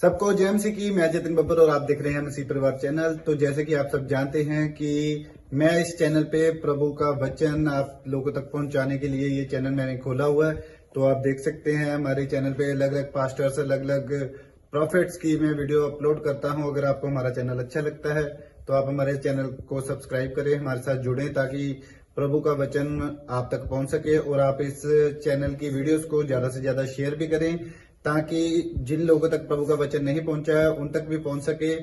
सबको जेएमसी की मैं जतिन बब्बर और आप देख रहे हैं मसीह परिवार चैनल। तो जैसे कि आप सब जानते हैं कि मैं इस चैनल पे प्रभु का वचन आप लोगों तक पहुंचाने के लिए ये चैनल मैंने खोला हुआ है। तो आप देख सकते हैं हमारे चैनल पे अलग अलग पास्टर्स, अलग अलग प्रॉफिट्स की मैं वीडियो अपलोड करता हूं। अगर आपको हमारा चैनल अच्छा लगता है तो आप हमारे चैनल को सब्सक्राइब करें, हमारे साथ जुड़ें ताकि प्रभु का वचन आप तक पहुंच सके। और आप इस चैनल की वीडियोस को ज्यादा से ज्यादा शेयर भी करें ताकि जिन लोगों तक प्रभु का वचन नहीं पहुंचा है उन तक भी पहुंच सके।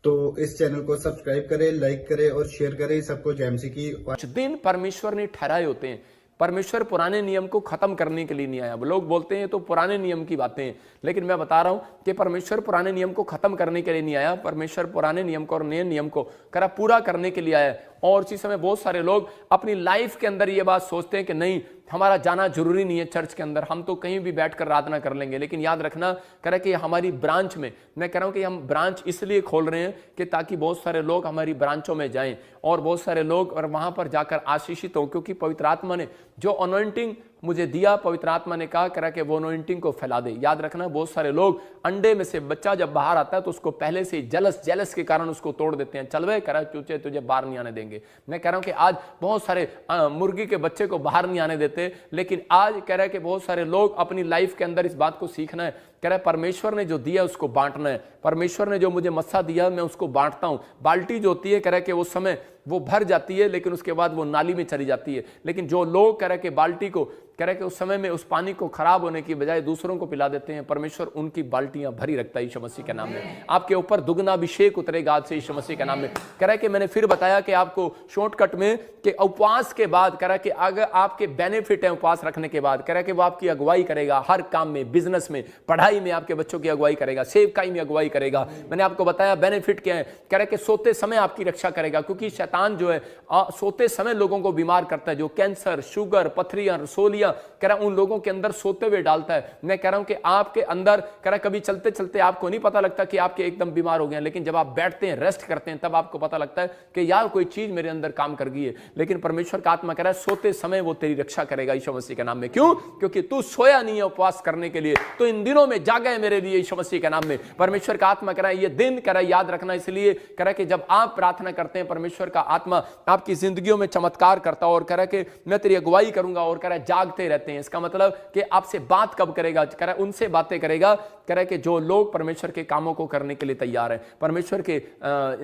तो इस चैनल को सब्सक्राइब करें, लाइक करें और शेयर करें। सबको जेएमसी की। कुछ दिन परमेश्वर ने ठहराए होते हैं। परमेश्वर पुराने नियम को खत्म करने के लिए नहीं आया। लोग बोलते हैं तो पुराने नियम की बातें हैं, लेकिन मैं बता रहा हूं कि परमेश्वर पुराने नियम को खत्म करने के लिए नहीं आया। परमेश्वर पुराने नियम को और नए नियम को पूरा करने के लिए आया। और इसी समय बहुत सारे लोग अपनी लाइफ के अंदर ये बात सोचते हैं कि नहीं, हमारा जाना जरूरी नहीं है चर्च के अंदर, हम तो कहीं भी बैठकर आराधना कर लेंगे। लेकिन याद रखना कह कि हमारी ब्रांच में, मैं कह रहा हूं कि हम ब्रांच इसलिए खोल रहे हैं कि ताकि बहुत सारे लोग हमारी ब्रांचों में जाएं और बहुत सारे लोग और वहां पर जाकर आशीषित हों। क्योंकि पवित्र आत्मा ने जो अनॉइंटिंग मुझे दिया, पवित्र आत्मा ने कहा कि वो अनॉइंटिंग को फैला दे। याद रखना बहुत सारे लोग अंडे में से बच्चा जब बाहर आता है तो उसको पहले से जेलस के कारण उसको तोड़ देते हैं। चल वे करा चूचे तुझे बाहर नहीं आने देंगे। मैं कह रहा हूं कि आज बहुत सारे मुर्गी के बच्चे को बाहर नहीं आने देते, लेकिन आज कह रहा है कि बहुत सारे लोग अपनी लाइफ के अंदर इस बात को सीखना है। कह रहा है परमेश्वर ने जो दिया उसको बांटना है। परमेश्वर ने जो मुझे मस्सा दिया मैं उसको बांटता हूं। बाल्टी जो होती है कह रहा है कि उस समय वो भर जाती है, लेकिन उसके बाद वो नाली में चली जाती है। लेकिन जो लोग कह रहे कि बाल्टी को कह रहे कि उस समय में उस पानी को खराब होने की बजाय दूसरों को पिला देते हैं, परमेश्वर उनकी बाल्टियां भरी रखता है यीशु मसीह के नाम में। आपके ऊपर दुगना अभिषेक उतरेगा आज से यीशु मसीह के नाम में। कह रहा है कि मैंने फिर बताया कि आपको शॉर्टकट में कि उपवास के बाद कह रहा है कि अगर आपके बेनिफिट है उपवास रखने के बाद, कह रहा है कि वो आपकी अगुवाई करेगा हर काम में, बिजनेस में, पढ़ाई में, आपके बच्चों की अगुवाई करेगा, सेवकाई में अगुवाई करेगा। मैंने आपको बताया बेनिफिट क्या है। कह रहा है कि सोते समय आपकी रक्षा करेगा, क्योंकि शैतान जो है सोते समय लोगों को बीमार करता है। जो कैंसर, शुगर, पथरियां, रसोलियां कह रहा उन लोगों के अंदर सोते हुए डालता है। मैं कह रहा हूं कि आपके अंदर कह रहा कभी चलते चलते आपको नहीं पता लगता कि आपके एकदम बीमार हो गए, लेकिन जब आप बैठते हैं, रेस्ट करते हैं, तब आपको पता लगता है कि यार कोई चीज मेरे अंदर काम कर गई है। लेकिन परमेश्वर का आत्मा कह रहा है सोते समय वो तेरी रक्षा करेगा यीशु मसीह के नाम में। क्यों? क्योंकि तू सोया नहीं है उपवास करने के लिए, तो इन दिनों में जागा है मेरे लिए यीशु मसीह के नाम में। परमेश्वर का आत्मा कह रहा है ये दिन कह रहा है याद रखना। इसलिए कह रहा है कि जब आप प्रार्थना करते हैं परमेश्वर का आत्मा आपकी जिंदगियों में चमत्कार करता और कह रहा है कि मैं तेरी अगुवाई करूंगा, और कह रहा है जागते रहते हैं। इसका मतलब कि आपसे बात कब करेगा? कह रहा है उनसे बातें करेगा। कह रहा है कि जो लोग परमेश्वर के कामों को करने के लिए तैयार हैं, परमेश्वर के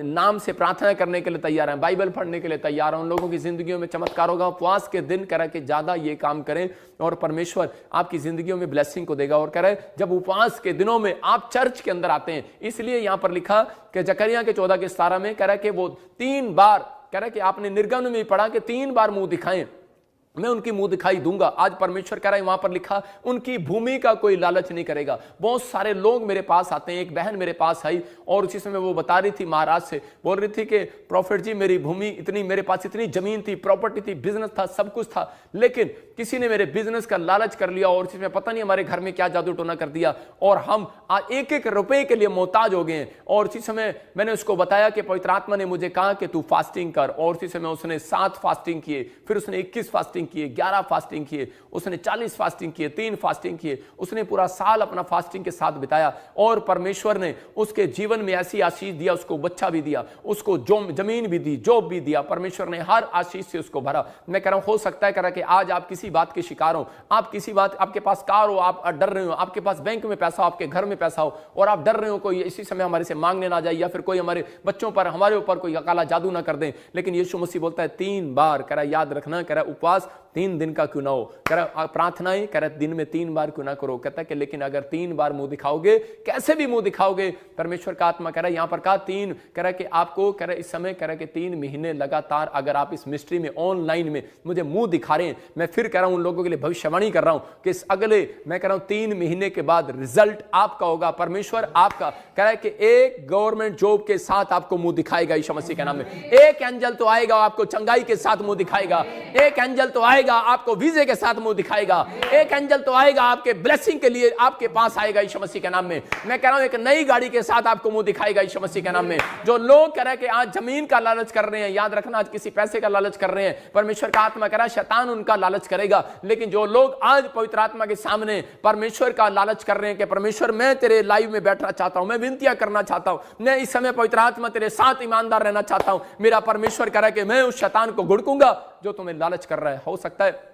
नाम से प्रार्थना करने के लिए तैयार हैं, बाइबल पढ़ने के लिए तैयार हैं, उन लोगों की जिंदगियों में चमत्कार होगा। उपवास के दिन कह रहा है कि ज्यादा ये काम करें और परमेश्वर आपकी जिंदगियों में ब्लेसिंग को देगा। और कह रहा है जब उपवास के दिनों में आप चर्च के अंदर आते हैं, इसलिए यहां पर लिखा कि जकरिया के 14 के 17 में कह रहा है कि वो 3 बार कह रहा है कि आपने निर्गमन में पढ़ा कि 3 बार मुंह दिखाएं, मैं उनकी मुंह दिखाई दूंगा। आज परमेश्वर कह रहा है वहां पर लिखा उनकी भूमि का कोई लालच नहीं करेगा। बहुत सारे लोग मेरे पास आते हैं। एक बहन मेरे पास आई और उसी समय वो बता रही थी, महाराज से बोल रही थी कि प्रॉफिट जी मेरी भूमि इतनी, मेरे पास इतनी जमीन थी, प्रॉपर्टी थी, बिजनेस था, सब कुछ था, लेकिन किसी ने मेरे बिजनेस का लालच कर लिया और इसमें पता नहीं हमारे घर में क्या जादू टोना कर दिया और हम एक एक रुपए के लिए मोहताज हो गए हैं। और इसी समय मैंने उसको बताया कि पवित्र आत्मा ने मुझे कहा कि तू फास्टिंग कर। और इसी समय उसने 7 फास्टिंग किए, फिर उसने 21 फास्टिंग किए, 11 फास्टिंग किए, उसने 40 फास्टिंग किए, 3 फास्टिंग किए। उसने पूरा साल अपना फास्टिंग के साथ बिताया और परमेश्वर ने उसके जीवन में ऐसी आशीष दिया, उसको बच्चा भी दिया, उसको जमीन भी दी, जॉब भी दिया। परमेश्वर ने हर आशीष से उसको भरा। मैं कह रहा हूं हो सकता है कह रहा कि आज आप किसी बात के शिकार हो, आप किसी बात, आपके पास कार हो, आप डर रहे हो, आपके पास बैंक में पैसा हो, आपके घर में पैसा हो और आप डर रहे हो कोई इसी समय हमारे से मांगने ना जाए या फिर कोई हमारे बच्चों पर, हमारे ऊपर कोई काला जादू ना कर दे। लेकिन यीशु मसीह बोलता है 3 बार कह रहा याद रखना, कह रहा उपवास 3 दिन का क्यों ना हो, कह रहा प्रार्थनाएं कह रहा दिन में 3 बार क्यों ना करो। कहता है कि लेकिन अगर 3 बार मुंह दिखाओगे, कैसे भी मुंह दिखाओगे, परमेश्वर का आत्मा कह रहा है यहां पर कहा 3, कह रहा कि आपको कह रहा इस समय कह रहा कि 3 महीने लगातार अगर आप इस मिस्ट्री में ऑनलाइन में मुझे मुंह दिखा रहे हैं, मैं फिर कह रहा हूं उन लोगों के लिए भविष्यवाणी कर रहा हूं कि इस अगले मैं कह रहा हूं 3 महीने के बाद रिजल्ट आपका होगा। परमेश्वर आपका कह रहा है कि एक गवर्नमेंट जॉब के साथ आपको मुंह दिखाएगा यीशु मसीह के नाम में। एक एंजल तो आएगा आपको चंगाई के साथ मुंह दिखाएगा, एक एंजल तो तो आएगा आपको वीजे के साथ मुंह दिखाएगा, एक एंजल तो आएगा आपके ब्लेसिंग के लिए आपके पास आएगा यीशु मसीह के नाम में। मैं कह रहा हूं एक नई गाड़ी के साथ आपको मुंह दिखाएगा यीशु मसीह के नाम में। जो लोग कह रहे हैं कि आज जमीन का लालच कर रहे हैं, याद रखना आज किसी पैसे का लालच कर रहे हैं, परमेश्वर का आत्मा कह रहा है शैतान उनका लालच करेगा। लेकिन जो लोग आज पवित्र आत्मा के सामने परमेश्वर का लालच कर रहे हैं कि परमेश्वर मैं तेरे लाइव में बैठना चाहता हूं, मैं विनतियां करना चाहता हूं, मैं इस समय पवित्र आत्मा तेरे साथ ईमानदार रहना चाहता हूं, मेरा परमेश्वर कह रहा है कि मैं उस शैतान को घुड़कूंगा जो तुम्हें लालच कर रहा है। हो सकता है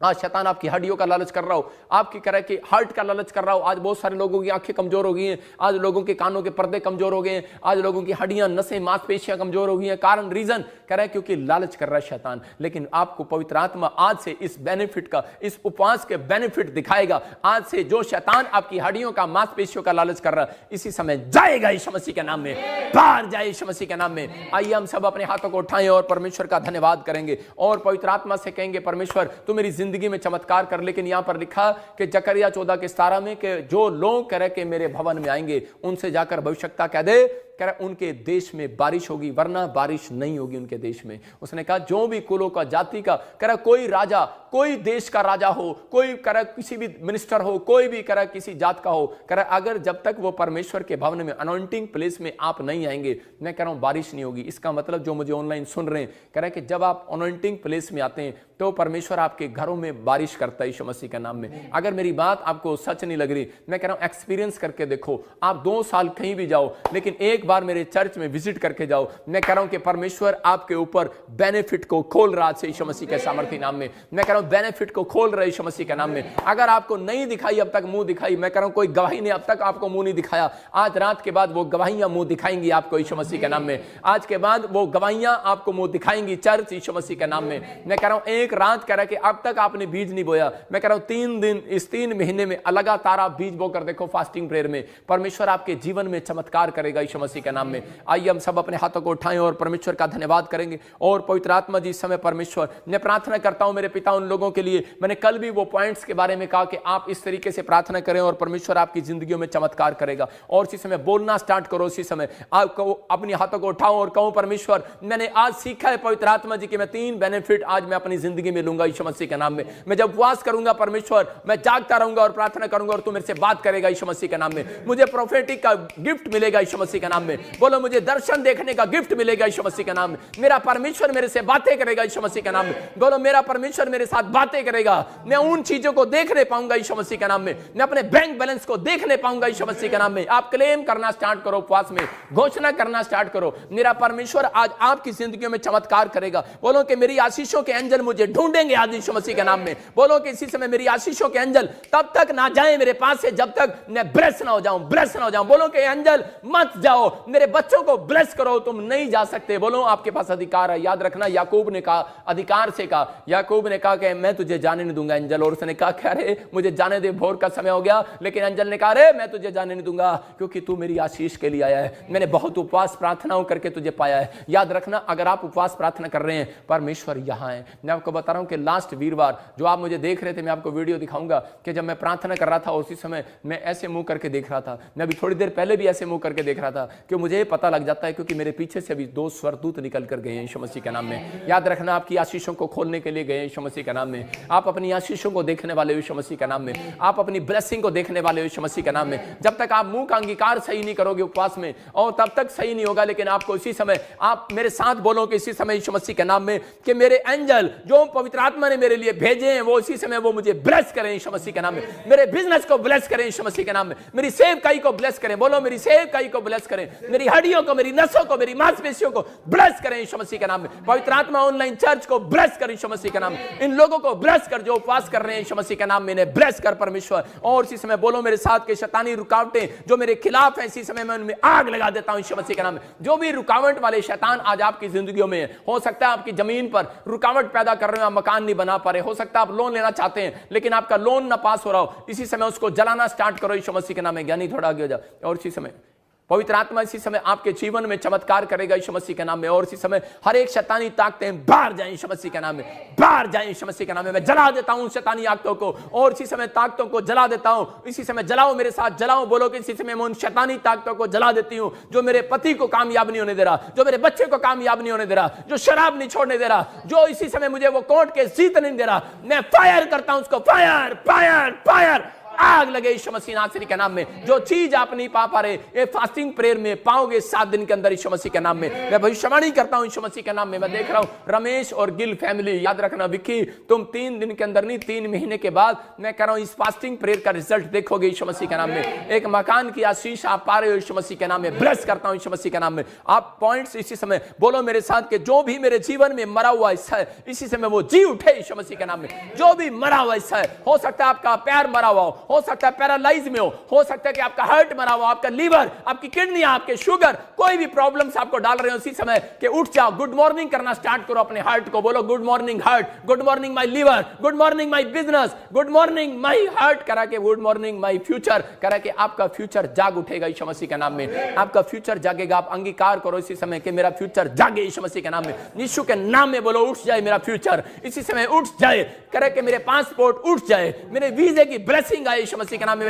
आज शैतान आपकी हड्डियों का लालच कर रहा हो, आपकी तरह की हार्ट का लालच कर रहा हो। आज बहुत सारे लोगों की आंखें कमजोर हो गई हैं, आज लोगों के कानों के पर्दे कमजोर हो गए हैं, आज लोगों की हड्डियां नसें मांसपेशियां कमजोर हो गई हैं। कारण रीजन कह रहा है क्योंकि लालच कर रहा है शैतान। लेकिन आपको पवित्र आत्मा आज से इस बेनिफिट का, इस उपवास के बेनिफिट दिखाएगा। आज से जो शैतान आपकी हड्डियों का मांसपेशियों का लालच कर रहा है इसी समय जाएगा यीशु मसीह के नाम में, बाहर जाए यीशु मसीह के नाम में। आइए हम सब अपने हाथों को उठाएं और परमेश्वर का धन्यवाद करेंगे और पवित्र आत्मा से कहेंगे परमेश्वर तू मेरी जिंदगी में चमत्कार कर। लेकिन यहां पर लिखा कि जकरिया 14:17 में कि जो लोग कह रहे कि मेरे भवन में आएंगे उनसे जाकर भविष्यता कह दे, कह रहा उनके देश में बारिश होगी वरना बारिश नहीं होगी उनके देश में। उसने कहा जो भी कुलों का, जाति का, कह रहा कोई राजा, कोई देश का राजा हो, कोई कह रहा किसी भी मिनिस्टर हो, कोई भी कह रहा किसी जात का हो, कह रहा अगर जब तक वो परमेश्वर के भवन में अनॉइंटिंग प्लेस में आप नहीं आएंगे, मैं कह रहा हूं बारिश नहीं होगी। इसका मतलब जो मुझे ऑनलाइन सुन रहे हैं, कह रहा है कि जब आप अनॉइंटिंग प्लेस में आते हैं तो परमेश्वर आपके घरों में बारिश करता है यीशु मसीह के नाम में। अगर मेरी बात आपको सच नहीं लग रही, मैं कह रहा हूं एक्सपीरियंस करके देखो। आप 2 साल कहीं भी जाओ लेकिन एक बार मेरे चर्च में विजिट करके जाओ। मैं कह रहा हूं कि परमेश्वर आपके ऊपर बेनिफिट को खोल रहा है यीशु मसीह के सामर्थ्य नाम में। मैं कह रहा हूं बेनिफिट को खोल रहा है यीशु मसीह के नाम में। अगर आपको नहीं दिखाई अब तक मुंह दिखाई, मैं कह रहा हूं कोई गवाही ने अब तक आपको मुंह नहीं दिखाया, आज रात के बाद वो गवाहियां मुंह दिखाएंगी आपको यीशु मसीह के नाम में। आज के बाद वो गवाहियां आपको मुंह दिखाएंगी चर्च यीशु मसीह के नाम में। मैं कह रहा हूं एक रात कह रहा है कि अब तक आपने बीज नहीं बोया, मैं कह रहा हूं 3 दिन, इस 3 महीने में लगातार आप बीज बोकर देखो फास्टिंग प्रेयर में, परमेश्वर आपके जीवन में चमत्कार करेगा यीशु मसीह के नाम में। आइए हम सब अपने हाथों को उठाएं और परमेश्वर का धन्यवाद करेंगे। और पवित्र आत्मा जी इस समय परमेश्वर, मैं प्रार्थना करता हूं मेरे पिता उन लोगों के लिए, मैंने कल भी वो पॉइंट्स के बारे में कहा कि आप इस तरीके से प्रार्थना करें और परमेश्वर आपकी जिंदगियों में चमत्कार करेगा। और इसी समय बोलना स्टार्ट करो, इसी समय आपको अपने हाथों को उठाओ और कहो परमेश्वर मैंने आज सीखा है पवित्र आत्मा जी कि मैं 3 बेनिफिट आज मैं अपनी जिंदगी में लूंगा यीशु मसीह के नाम में। मैं जब उपवास करूंगा परमेश्वर मैं जागता रहूंगा और प्रार्थना करूंगा और तू मेरे से बात करेगा यीशु मसीह के नाम में। मुझे प्रोफेटिक का गिफ्ट मिलेगा यीशु मसीह के नाम में। बोलो मुझे दर्शन देखने का गिफ्ट मिलेगा यीशु मसीह के नाम में। मेरा परमेश्वर मेरे से बातें करेगा यीशु मसीह के नाम में। बोलो मेरा परमेश्वर मेरे साथ बातें करेगा, मैं उन चीजों को देखने पाऊंगा यीशु मसीह के नाम में। मैं अपने बैंक बैलेंस को देखने पाऊंगा यीशु मसीह के नाम में। आप क्लेम करना स्टार्ट करो, उपवास में घोषणा करना स्टार्ट करो, मेरा परमेश्वर आज आपकी जिंदगी में चमत्कार करेगा। बोलो कि मेरी आशीषों के एंजल मुझे ढूंढेंगे आज यीशु मसीह के नाम में। बोलो कि इसी समय मेरी आशीषों के एंजल तब तक ना जाए मेरे पास से जब तक मैं ब्लेस ना हो जाऊं, ब्लेस ना हो जाऊं। बोलो कि एंजल मत जाओ, मेरे बच्चों को ब्लेस करो, तुम नहीं जा सकते। बोलो आपके पास अधिकार है। याद रखना याकूब ने कहा, अधिकार से कहा, याकूब ने कहा कि मैं तुझे जाने नहीं दूंगा एंजल, और उसने कहा कि अरे मुझे जाने दे, भोर का समय हो गया। लेकिन एंजल ने कहा अरे मैं तुझे जाने नहीं दूंगा क्योंकि तू मेरी आशीष के लिए आया है, मैंने बहुत उपवास प्रार्थनाओं करके तुझे पाया है। याद रखना अगर आप उपवास प्रार्थना कर रहे हैं परमेश्वर यहां है। मैं आपको बता रहा हूं कि लास्ट वीरवार जो आप मुझे देख रहे थे, मैं आपको वीडियो दिखाऊंगा कि जब मैं प्रार्थना कर रहा था उसी समय मैं ऐसे मुंह करके देख रहा था। मैं अभी थोड़ी देर पहले भी ऐसे मुंह करके देख रहा था कि मुझे पता लग जाता है क्योंकि मेरे पीछे से अभी 2 स्वर्गदूत निकल कर गए हैं यीशु मसीह के नाम में। याद रखना आपकी आशीषों को खोलने के लिए गए यीशु मसीह के नाम में। आप अपनी आशीषों को देखने वाले यीशु मसीह के नाम में, आप अपनी ब्लेसिंग को देखने वाले यीशु मसीह के नाम में। जब तक आप मुंह का अंगीकार सही नहीं करोगे उपवास में और तब तक सही नहीं होगा। लेकिन आपको इसी समय आप मेरे साथ बोलो कि इसी समय यीशु मसीह के नाम में कि मेरे एंजल जो पवित्र आत्मा ने मेरे लिए भेजे हैं वो इसी समय वो मुझे ब्लेस करें यीशु मसीह के नाम में। मेरे बिजनेस को ब्लेस करें यीशु मसीह के नाम में। मेरी सेवकाई को ब्लेस करें, बोलो मेरी सेवकाई को ब्लेस करें, मेरी हड्डियों को, मेरी नसों को, मेरी मांसपेशियों को ब्लेस करें यीशु मसीह के नाम में। पवित्र आत्मा ऑनलाइन चर्च को ब्लेस कर यीशु मसीह के नाम में। इन लोगों को ब्लेस कर जो उपवास कर रहे हैं यीशु मसीह के नाम में, इन्हें ब्लेस कर परमेश्वर। और इसी समय बोलो मेरे साथ के शैतानी रुकावटें जो मेरे खिलाफ है इसी समय मैं उनमें आग लगा देता हूं यीशु मसीह के नाम में। जो भी रुकावट वाले शैतान आज आपकी जिंदगियों में है, हो सकता है आपकी जमीन पर रुकावट पैदा कर रहे हो, आप मकान नहीं बना पा रहे, हो सकता है आप लोन लेना चाहते हैं लेकिन आपका लोन ना पास हो रहा हो, इसी समय उसको जलाना स्टार्ट करो यीशु मसीह के नाम में। ज्ञानी थोड़ा आगे हो जाओ। और इसी समय पवित्र आत्मा इसी समय आपके जीवन में चमत्कार करेगा यीशु मसीह के नाम में। और इसी समय हर एक शैतानी ताकतें बाहर जाएं यीशु मसीह के नाम में, बाहर जाएं यीशु मसीह के नाम में। मैं जला देता हूं शैतानी ताकतों को, और इसी समय ताकतों को जला देता हूं। इसी समय जलाओ, मेरे साथ जलाओ, बोलो कि इसी समय मैं उन शैतानी ताकतों को जला देती हूं जो मेरे पति को कामयाब नहीं होने दे रहा, जो मेरे बच्चे को कामयाब नहीं होने दे रहा, जो शराब नहीं छोड़ने दे रहा, जो इसी समय मुझे वो कोर्ट के जीत नहीं दे रहा। मैं फायर करता हूं उसको, फायर फायर फायर, आग लगे यीशु मसीह नासरी के नाम में। जो चीज आप नहीं पा रहे, ये फास्टिंग प्रेयर में पाओगे 7 दिन के अंदर यीशु मसीह के नाम में। मैं भविष्यवाणी करता हूं यीशु मसीह के नाम में। मैं देख रहा हूं रमेश और गिल फैमिली, याद रखना विक्की, तुम 3 दिन के अंदर नहीं 3 महीने के बाद मैं कह रहा हूं इस फास्टिंग प्रेयर का रिजल्ट देखोगे यीशु मसीह के नाम में। एक मकान की आशीष आप पा रहे हो यीशु मसीह के नाम में। ब्लेस करता हूं यीशु मसीह के नाम में। आप पॉइंट्स इसी समय बोलो मेरे साथ कि जो भी मेरे जीवन में मरा हुआ हिस्सा है इसी समय वो जी उठे यीशु मसीह के नाम में। जो भी मरा हुआ हिस्सा है, हो सकता है आपका पैर मरा हुआ हो सकता है पैरालाइज में हो सकता है कि आपका हार्ट मरा हुआ, आपका लीवर, आपकी किडनी, आपके शुगर, कोई भी प्रॉब्लम्स आपको डाल रहे हो इसी समय कि उठ जाओ, गुड मॉर्निंग करना स्टार्ट करो अपने हार्ट को। बोलो good morning heart, good morning my liver, good morning my business, good morning my heart, करा के गुड मॉर्निंग माय फ्यूचर, करा के आपका फ्यूचर जाग उठेगा यीशु मसीह के नाम में। आपका फ्यूचर जागेगा। आप अंगीकार करो इसी समय कि मेरा फ्यूचर जागे यीशु मसीह के नाम में। यीशु के नाम में बोलो उठ जाए मेरा फ्यूचर, इसी समय उठ जाए, करे कि मेरे पासपोर्ट उठ जाए, मेरे वीजे की ब्लेसिंग आए यीशु मसीह के नाम में।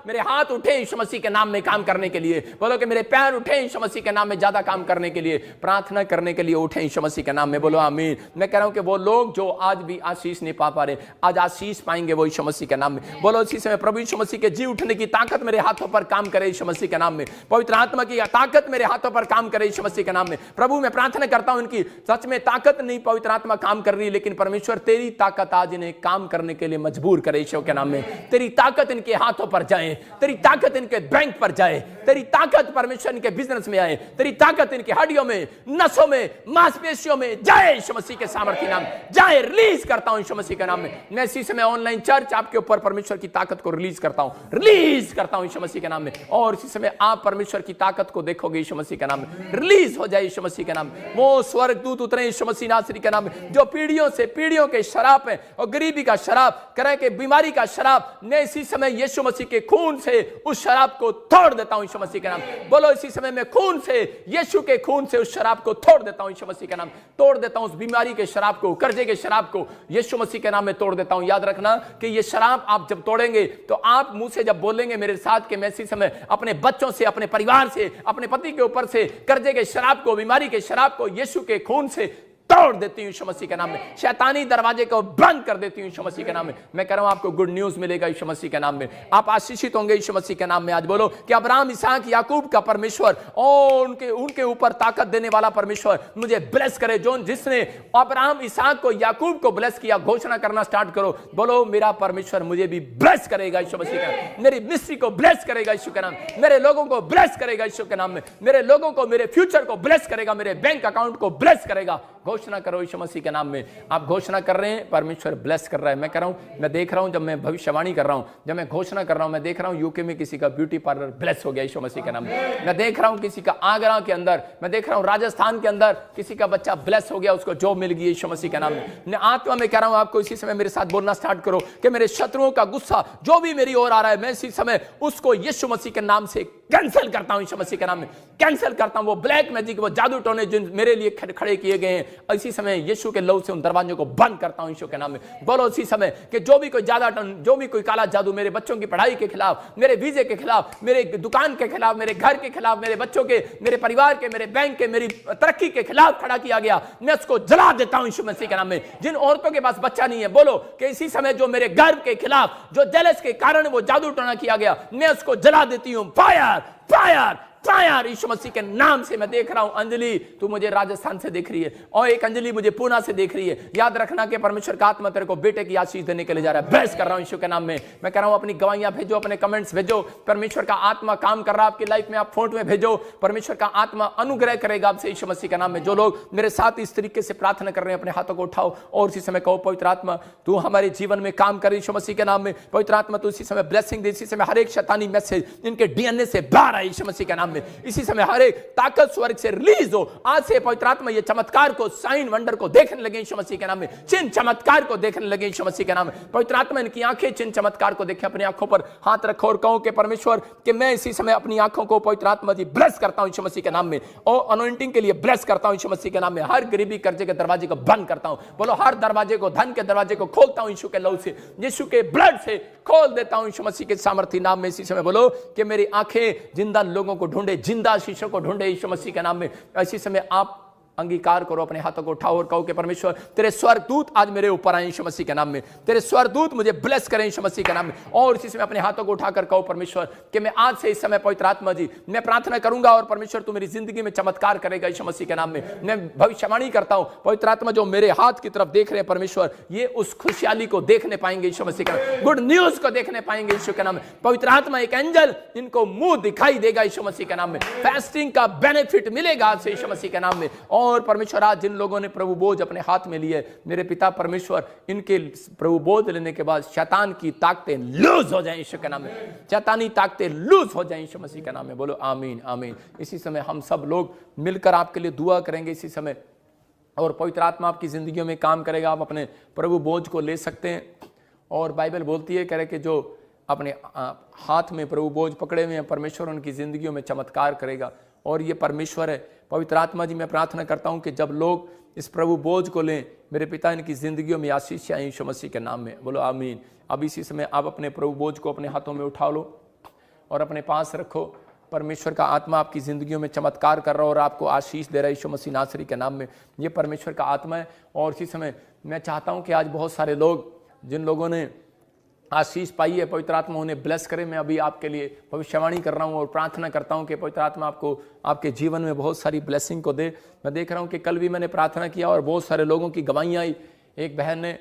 मेरे हाथ उठे यीशु मसीह के नाम में काम करने के लिए। बोलो कि मेरे पैर उठे यीशु मसीह के नाम में ज्यादा काम करने के लिए, प्रार्थना करने के लिए उठे यीशु मसीह के नाम में। बोलो आमीन। मैं कह रहा हूं कि वो लोग जो आज भी आशीष नहीं पा रहे, आज आशीष पाएंगे वो यीशु मसीह के नाम में। बोलो इसी समय प्रभु यीशु मसीह के जी उठने की ताकत मेरे हाथों पर काम करे यीशु मसीह के नाम में। पवित्र आत्मा की ताकत मेरे हाथों पर काम करे यीशु मसीह के नाम में। प्रभु मैं प्रार्थना करता हूं इनकी सच में ताकत नहीं पवित्र आत्मा काम कर रही, लेकिन परमेश्वर तेरी ताकत आज इन्हें काम करने के लिए मजबूर करे यीशु के नाम में। तेरी ताकत इनके हाथों पर जाए, तेरी ताकत इनके बैंक पर जाए, तेरी ताकत परमेश्वर इनके बिजनेस में आए, तेरी ताकत इनकी हड्डियों में, नसों में, मांसपेशियों में जाए यीशु मसीह के सामर्थ्य नाम जाए। रिलीज करता हूं यीशु मसीह के नाम में। मैं इसी समय ऑनलाइन चर्च आपके ऊपर परमेश्वर की ताकत को रिलीज करता हूं, रिलीज करता हूं यीशु मसीह के नाम में। और इसी समय आप परमेश्वर की ताकत को देखोगे यीशु मसीह के नाम में। रिलीज हो जाए यीशु मसीह के नाम में। वो स्वर्गदूत उतरे यीशु मसीह नासरी के नाम में, जो पीढ़ियों से पीढ़ियों के शराब है और गरीबी का शराब, करे के बीमारी का शराब, मैं इसी समय यीशु मसीह के खून से उस शराब को तोड़ देता हूं यीशु मसीह के नाम। बोलो इसी समय मैं खून से, यीशु के खून से उस शराब को तोड़ देता हूं यीशु मसीह के नाम। तोड़ देता हूं उस बीमारी के शराब को, कर्जे के शराब को यीशु मसीह के नाम में तोड़ देता हूं। याद रखना कि ये शराब आप जब तोड़ेंगे तो आप मुंह से जब बोलेंगे मेरे साथ कि मैं इसी समय अपने बच्चों से, अपने परिवार से, अपने पति के ऊपर से कर्जे के शराब को, बीमारी के शराब को यीशु के खून से तोड़ देती हूं यीशु मसीह के नाम में। शैतानी दरवाजे को बंद कर देती हूं यीशु मसीह के नाम में। मैं कह रहा हूं आपको गुड न्यूज मिलेगा यीशु मसीह के नाम में। आप आशीषित होंगे यीशु मसीह के नाम में। आज बोलो कि अब्राहम, इसहाक, याकूब का परमेश्वर और उनके ऊपर ताकत देने वाला परमेश्वर मुझे ब्लेस करे। जो जिसने अब्राहम, इसहाक को, याकूब को ब्लेस किया, घोषणा करना स्टार्ट करो। बोलो मेरा परमेश्वर मुझे भी ब्लेस करेगा यीशु मसीह के नाम। मेरी मिनिस्ट्री को ब्लेस करेगा यीशु के नाम। मेरे लोगों को ब्लेस करेगा यीशु के नाम में। मेरे लोगों को, मेरे फ्यूचर को ब्लेस करेगा, मेरे बैंक अकाउंट को ब्लेस करेगा। घोषणा करो यीशु मसीह के नाम में। आप घोषणा कर रहे हैं, परमेश्वर ब्लेस कर रहा है। मैं कह रहा हूं, मैं देख रहा हूं, जब मैं भविष्यवाणी कर रहा हूं, जब मैं घोषणा कर रहा हूं, मैं देख रहा हूं यूके में किसी का ब्यूटी पार्लर ब्लेस हो गया यीशु मसीह के नाम में। मैं देख रहा हूं किसी का आगरा के अंदर, मैं देख रहा हूं राजस्थान के अंदर किसी का बच्चा ब्लेस हो गया, उसको जॉब मिल गई यीशु मसीह के नाम में। मैं आत्मा में कह रहा हूं आपको इसी समय मेरे साथ बोलना स्टार्ट करो कि मेरे शत्रुओं का गुस्सा जो भी मेरी ओर आ रहा है, मैं इसी समय उसको यीशु मसीह के नाम से कैंसिल करता हूं यीशु मसीह के नाम में। कैंसिल करता हूं वो ब्लैक मैजिक, वो जादू टोने जो मेरे लिए खड़े किए गए हैं, इसी समय यीशु के लहू से उन दरवाजों को बंद करता हूं यीशु के नाम में। बोलो इसी समय कि जो भी कोई ज्यादा टन, जो भी कोई काला जादू मेरे बच्चों की पढ़ाई के खिलाफ, मेरे वीजे के खिलाफ, मेरे दुकान के खिलाफ, मेरे घर के खिलाफ, मेरे बच्चों के, मेरे परिवार के, मेरे बैंक के, मेरी तरक्की के खिलाफ खड़ा किया गया, मैं उसको जला देता हूं यीशु मसीह के नाम में। जिन औरतों के पास बच्चा नहीं है, बोलो कि इसी समय जो मेरे गर्व के खिलाफ, जो जेलस के कारण वो जादू टोना किया गया, मैं उसको जला देती हूं। फायर फायर फायर यीशु मसीह के नाम से। मैं देख रहा हूं अंजलि, तू मुझे राजस्थान से देख रही है, और एक अंजलि मुझे पूना से देख रही है। याद रखना कि परमेश्वर का आत्मा तेरे को बेटे की आशीष देने के लिए जा रहा है। ब्लेस कर रहा हूं यीशु के नाम में। मैं कह रहा हूं अपनी गवाहियां भेजो, अपने कमेंट्स भेजो। परमेश्वर का आत्मा काम कर रहा है आपकी लाइफ में, आप फोटो में भेजो। परमेश्वर का आत्मा अनुग्रह करेगा आपसे यीशु मसीह के नाम में। जो लोग मेरे साथ इस तरीके से प्रार्थना कर रहे हैं, अपने हाथों को उठाओ और इसी समय कहो, पवित्र आत्मा तू हमारे जीवन में काम कर यीशु मसीह के नाम में। पवित्र आत्मा तू इसी समय ब्लेसिंग दे, इसी समय हर एक शैतानी मैसेज इनके डीएनए से बाहर आए यीशु मसीह के नाम में। में। इसी समय हर एक ताकत स्वर्ग से रिलीज हो। आज से पवित्र आत्मा ये चमत्कार को, साइन वंडर को देखने लगे यीशु मसीह के नाम में, चिन्ह चमत्कार को देखने लगे यीशु मसीह के नाम में। पवित्र आत्मा इनकी आंखें चिन्ह चमत्कार को देखें। अपनी आंखों पर हाथ रखो और कहो कि परमेश्वर कि मैं इसी समय अपनी आंखों को पवित्र आत्मा जी ब्लेस करता हूं यीशु मसीह के नाम में, और अनॉइंटिंग के लिए ब्लेस करता हूं यीशु मसीह के नाम में। हर गरीबी कर्जे के दरवाजे को बंद करता हूं। बोलो हर दरवाजे को, धन के दरवाजे को खोलता हूं यीशु के लहू से, यीशु के ब्लड से खोल देता हूं यीशु मसीह के सामर्थ्य नाम में। इसी समय बोलो कि मेरी आंखें जिंदा लोगों को ढूंढे, जिंदा शीशों को ढूंढे यीशु मसीह के नाम में। इसी समय आप अंगीकार करो, अपने हाथों को उठाओ और कहो कि परमेश्वर तेरे स्वर्गदूत आज मेरे ऊपर आए यीशु मसीह के नाम में, तेरे स्वर्गदूत मुझे ब्लेस करें यीशु मसीह के नाम में। और इसी समय अपने हाथों को उठाकर कहो परमेश्वर कि मैं आज से इस समय पवित्र आत्मा जी मैं प्रार्थना करूंगा और परमेश्वर तू मेरी जिंदगी में चमत्कार करेगा यीशु मसीह के नाम में। मैं भविष्यवाणी करता हूं पवित्र आत्मा जो मेरे हाथ की तरफ देख रहे हैं परमेश्वर, ये उस खुशहाली को देखने पाएंगे यीशु मसीह के नाम में, गुड न्यूज को देखने पाएंगे यीशु के नाम में। पवित्र आत्मा एक एंजल इनको मुंह दिखाई देगा यीशु मसीह के नाम में। फास्टिंग का बेनिफिट मिलेगा आज से यीशु मसीह के नाम में। और परमेश्वर आज जिन लोगों ने प्रभु बोझ अपने हाथ में लिए, मेरे पिता परमेश्वर इनके प्रभु बोझ लेने के बाद शैतान की ताकतें लूज हो जाएं यीशु के नाम में, शैतानी ताकतें लूज हो जाएं यीशु मसीह के नाम में। बोलो आमीन आमीन। इसी समय हम सब लोग मिलकर आपके लिए दुआ करेंगे इसी समय, और पवित्र आत्मा आपकी जिंदगियों में काम करेगा। आप अपने प्रभु बोझ को ले सकते हैं, और बाइबल बोलती है करे कि जो अपने हाथ में प्रभु बोझ पकड़े हुए हैं परमेश्वर उनकी जिंदगियों में चमत्कार करेगा, और ये परमेश्वर है। पवित्र आत्मा जी मैं प्रार्थना करता हूं कि जब लोग इस प्रभु बोझ को लें, मेरे पिता इनकी जिंदगियों में आशीष आए यीशु मसीह के नाम में। बोलो आमीन। अब इसी समय आप अपने प्रभु बोझ को अपने हाथों में उठा लो और अपने पास रखो। परमेश्वर का आत्मा आपकी जिंदगियों में चमत्कार कर रहा है और आपको आशीष दे रहा है यीशु मसीह नासरी के नाम में। ये परमेश्वर का आत्मा है। और इसी समय मैं चाहता हूं कि आज बहुत सारे लोग जिन लोगों ने आशीष पाई है पवित्र आत्मा उन्हें ब्लेस करे। मैं अभी आपके लिए भविष्यवाणी कर रहा हूं और प्रार्थना करता हूं कि पवित्र आत्मा आपको आपके जीवन में बहुत सारी ब्लेसिंग को दे। मैं देख रहा हूं कि कल भी मैंने प्रार्थना किया और बहुत सारे लोगों की गवाहियां आई। एक बहन ने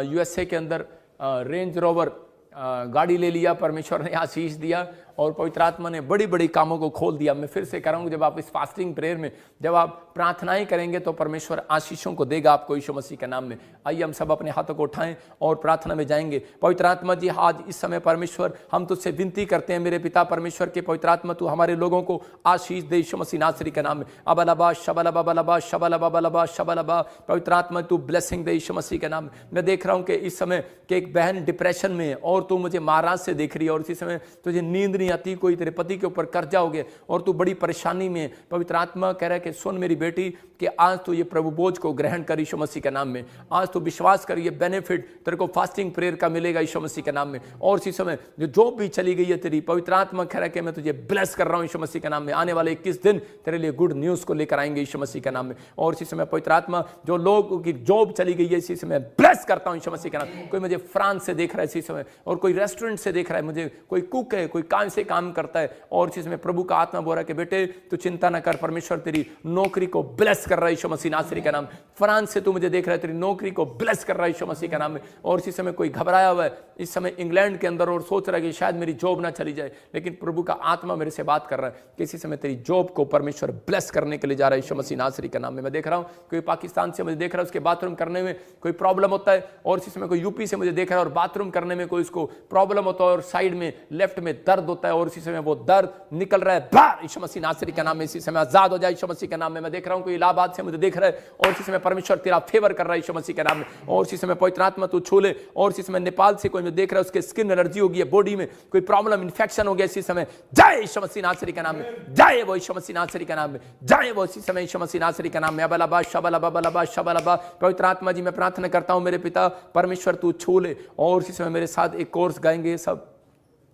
यूएसए के अंदर रेंज रोवर गाड़ी ले लिया, परमेश्वर ने आशीष दिया और पवित्र आत्मा ने बड़ी बड़ी कामों को खोल दिया। मैं फिर से कराऊंगा, जब आप इस फास्टिंग प्रेयर में जब आप प्रार्थनाएं करेंगे तो परमेश्वर आशीषों को देगा आपको यीशु मसीह के नाम में। आइए हम सब अपने हाथों को उठाएं और प्रार्थना में जाएंगे। पवित्र आत्मा जी आज इस समय परमेश्वर हम तुझसे विनती करते हैं मेरे पिता परमेश्वर के पवित्र आत्मा तू हमारे लोगों को आशीष दे यीशु मसीह नासरी के नाम में। अबलबा शबलबा बलबा शबलबा बलबा शबलबा, पवित्र आत्मा तू ब्लेसिंग दे यीशु मसीह के नाम में। मैं देख रहा हूं कि इस समय कि एक बहन डिप्रेशन में है और तू मुझे महाराज से देख रही है और इसी समय तुझे नींद नहीं आती, कोई तेरे पति के ऊपर कर्जा हो गया और तू बड़ी परेशानी में। पवित्र आत्मा कह रहा है कि सुन मेरी बेटी कि आज तू ये प्रभु बोझ को ग्रहण कर यीशु मसीह के नाम में। आज तू विश्वास कर, ये बेनिफिट तेरे को फास्टिंग प्रेयर का मिलेगा यीशु मसीह के नाम में। और इसी समय जो जॉब भी चली गई है तेरी, पवित्र आत्मा कह रहा है कि मैं तुझे ब्लेस कर रहा हूं यीशु मसीह के नाम में। आने वाले 21 दिन तेरे लिए गुड न्यूज को लेकर आएंगे यीशु मसीह के नाम में। और इसी समय पवित्र आत्मा जो लोगों की जॉब चली गई है इसी समय ब्लेस करता हूं यीशु मसीह के नाम। कोई मुझे फ्रांस से देख रहा है इसी समय, और कोई रेस्टोरेंट से देख रहा है, मुझे कोई कुक है, कोई काम से काम करता है, और इसी समय प्रभु का आत्मा बोल रहा है कि बेटे तू चिंता न कर, परमेश्वर तेरी नौकरी को ब्लेस कर रहा है यीशु मसीह नासरी का नाम। फ्रांस से तू मुझे देख रहा है, तेरी नौकरी को ब्लेस कर रहा है यीशु मसीह का नाम में। और इसी समय कोई घबराया हुआ है इस समय इंग्लैंड के अंदर और सोच रहा है कि शायद मेरी जॉब ना चली जाए, लेकिन प्रभु का आत्मा मेरे से बात कर रहा है कि इसी समय तेरी जॉब को परमेश्वर ब्लेस करने के लिए जा रहा है यीशु मसीह नासरी का नाम में। मैं देख रहा हूं कोई पाकिस्तान से मुझे देख रहा है, उसके बाथरूम करने में कोई प्रॉब्लम होता है, और इसी समय कोई यूपी से मुझे देख रहा है और बाथरूम करने में कोई उसको प्रॉब्लम होता है और साइड में लेफ्ट में दर्द होता है, और इसी समय वो दर्द निकल रहा है बाहर यीशु मसीह नासरी का नाम में। इसी समय आजाद हो जाए यीशु मसीह के नाम में। मैं देख रहा हूं कोई इलाहाबाद से मुझे देख रहा है और इसी समय परमेश्वर तेरा फेवर कर रहा है यीशु मसीह के नाम में। और इसी समय पवित्र आत्मा तू छू ले। और इसी समय नेपाल से कोई मुझे देख रहा है, उसके स्किन एलर्जी हो गई है, बॉडी में कोई प्रॉब्लम इन्फेक्शन हो गया, इसी समय जाए यीशु मसीह नासरी के नाम में, जाए वो यीशु मसीह नासरी के नाम में, जाए वो इसी समय यीशु मसीह नासरी के नाम में। अबलबा शबलबा बलबा शबलबा, पवित्र आत्मा जी मैं प्रार्थना करता हूं मेरे पिता परमेश्वर तू छू ले। और इसी समय मेरे साथ एक कोर्स गाएंगे सब।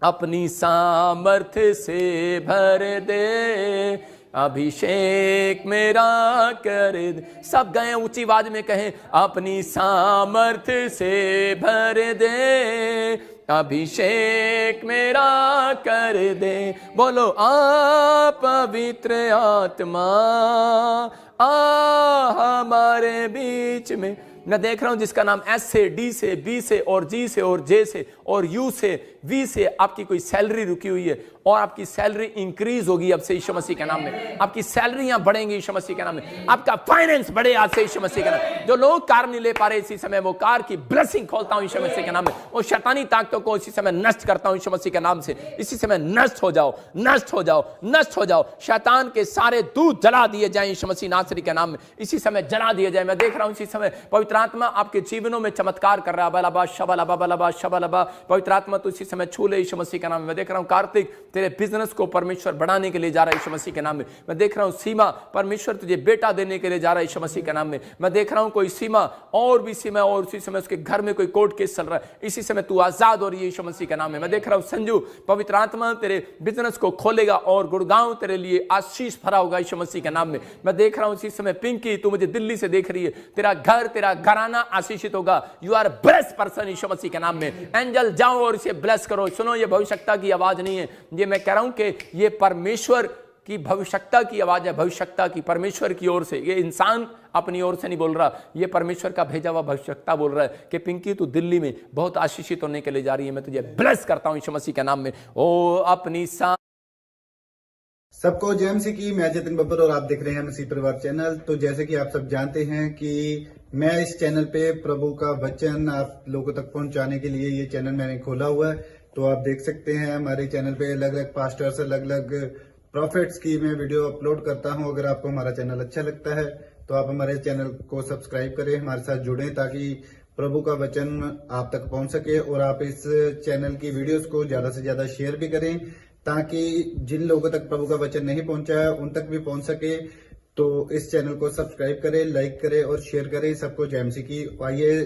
अपनी सामर्थ्य से भर दे, अभिषेक मेरा कर दे। सब गए ऊंची आवाज में कहें, अपनी सामर्थ्य से भर दे, अभिषेक मेरा कर दे। बोलो आ पवित्र आत्मा आ हमारे बीच में। मैं देख रहा हूं जिसका नाम एस से, डी से, बी से और जी से और जे से और यू से वी से आपकी कोई सैलरी रुकी हुई है और आपकी सैलरी इंक्रीज होगी अब से यीशु मसीह के नाम में। आपकी सैलरियां बढ़ेंगी यीशु मसीह के नाम में। आपका फाइनेंस बढ़े आज से यीशु मसीह के नाम में। जो लोग कार नहीं ले पा रहे इसी समय, वो कार की ब्लेसिंग खोलता हूं यीशु मसीह के नाम में। वो शैतानी ताकतों को इसी समय नष्ट करता हूं यीशु मसीह के नाम से। इसी समय नष्ट हो जाओ, नष्ट हो जाओ, नष्ट हो जाओ। शैतान के सारे दूत जला दिए जाएं यीशु मसीह नासरी के नाम में। इसी समय जला दिए जाए। मैं देख रहा हूं इसी समय पवित्र आत्मा आपके जीवनों में चमत्कार कर रहा है। बलबा शबलबा बलबा शबलबा। पवित्र आत्मा तो इसी समय छू ले यीशु मसीह के नाम में। मैं देख रहा हूं कार्तिक तेरे बिजनेस को परमेश्वर बढ़ाने के लिए जा रहा है यीशु मसीह के नाम में। मैं देख रहा हूं सीमा परमेश्वर तुझे बेटा देने के लिए जा रहा है यीशु मसीह के नाम में। मैं देख रहा हूं कोई सीमा और भी सीमा, और उसी समय उसके घर में कोई कोर्ट केस चल रहा है। इसी समय तू आजाद हो रही है यीशु मसीह के नाम में। मैं देख रहा हूं संजू पवित्र आत्मा तेरे बिजनेस को खोलेगा और गुड़गांव तेरे लिए आशीष भरा होगा यीशु मसीह के नाम में। मैं देख रहा हूं इसी समय पिंकी तू मुझे दिल्ली से देख रही है, तेरा घर तेरा घराना आशीषित होगा। यू आर ब्लेस्ड पर्सन यीशु मसीह के नाम में। एंजल जाओ और इसे ब्लेस करो। सुनो, ये भविष्यता की आवाज नहीं है, ये मैं कह रहा हूं कि ये परमेश्वर की भविष्यता की आवाज है, भविष्यता की, परमेश्वर की ओर से। ये इंसान अपनी ओर से नहीं बोल रहा, ये परमेश्वर का भेजा हुआ भविष्यता बोल रहा है कि पिंकी तू दिल्ली में बहुत आशीषित होने के लिए जा रही है। मैं तुझे ब्लेस करता हूं यीशु मसीह के नाम में। ओ अपनी सबको जय मसीह की। मैं जतिन बब्बर और आप देख रहे हैं मसीह परिवार चैनल। तो जैसे कि आप सब जानते हैं कि मैं इस चैनल पे प्रभु का वचन आप लोगों तक पहुंचाने के लिए ये चैनल मैंने खोला हुआ है। तो आप देख सकते हैं हमारे चैनल पे अलग अलग पास्टर्स, अलग अलग प्रॉफिट्स की मैं वीडियो अपलोड करता हूं। अगर आपको हमारा चैनल अच्छा लगता है तो आप हमारे चैनल को सब्सक्राइब करें, हमारे साथ जुड़ें ताकि प्रभु का वचन आप तक पहुंच सके। और आप इस चैनल की वीडियोस को ज्यादा से ज्यादा शेयर भी करें ताकि जिन लोगों तक प्रभु का वचन नहीं पहुंचा है उन तक भी पहुंच सके। तो इस चैनल को सब्सक्राइब करें, लाइक करें और शेयर करें। सबको जय मसीह की। आइए